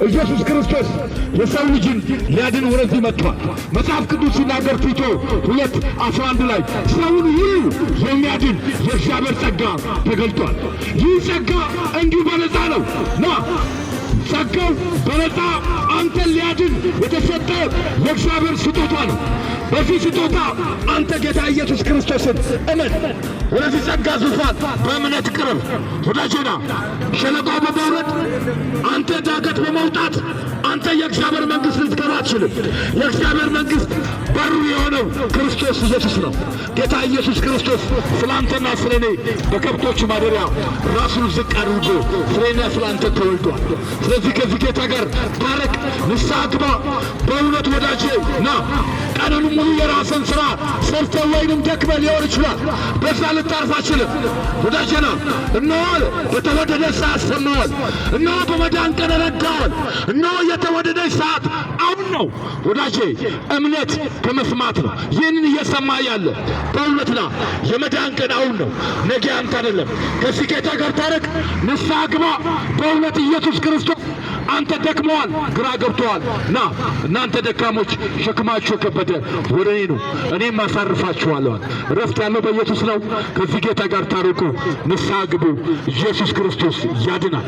ኢየሱስ ክርስቶስ የሰው ልጅን ሊያድን ወደዚህ መጥቷል። መጽሐፍ ቅዱስ ሲናገር ቲቶ 2:11 ላይ ሰውን ሁሉ የሚያድን የእግዚአብሔር ጸጋ ተገልጧል። ይህ ጸጋ እንዲሁ በነፃ ነው። ጸጋው በነፃ አንተን ሊያድን የተሰጠ የእግዚአብሔር ስጦታ ነው። በዚህ ስጦታ አንተ ጌታ ኢየሱስ ክርስቶስን እመን። ወደዚህ ጸጋ ዙፋን በእምነት ቅረብ። ወዳጄና ሸለቆ በመውረድ አንተ ዳገት በመውጣት አንተ የእግዚአብሔር መንግሥት ልትገባ አትችልም። የእግዚአብሔር መንግሥት በሩ የሆነው ክርስቶስ ኢየሱስ ነው። ጌታ ኢየሱስ ክርስቶስ ስለ አንተና ስለ እኔ በከብቶች ማደሪያ ራሱን ዝቅ አድርጎ ስለ እኔና ስለ አንተ ተወልዷል። ስለዚህ ከዚህ ጌታ ጋር ታረቅ፣ ንስሐ ግባ። በእውነት ወዳጄ ና። ቀኑን ሙሉ የራስን ሥራ ሰርተህ ወይንም ደክመህ ሊሆን ይችላል። በዛ ልታርፍ አትችልም። ወዳጄ ና። እነሆ በተወደደ ሰዓት ሰማዋል። እነሆ በመዳን ቀን ረዳዋል። እነሆ የተወደደች ሰዓት አሁን ነው። ወዳጄ እምነት ከመስማት ነው። ይህንን እየሰማ ያለ በእውነት ና። የመዳን ቀን አሁን ነው፣ ነገ አንተ አይደለም። ከዚህ ጌታ ጋር ታረቅ፣ ንስሐ ግባ። በእውነት ኢየሱስ ክርስቶስ አንተ ደክመዋል፣ ግራ ገብተዋል። ና እናንተ ደካሞች ሸክማችሁ የከበደ ወደ እኔ ነው፣ እኔም አሳርፋችኋለሁ። ረፍት ያለው በኢየሱስ ነው። ከዚህ ጌታ ጋር ታረቁ፣ ንስሐ ግቡ። ኢየሱስ ክርስቶስ ያድናል።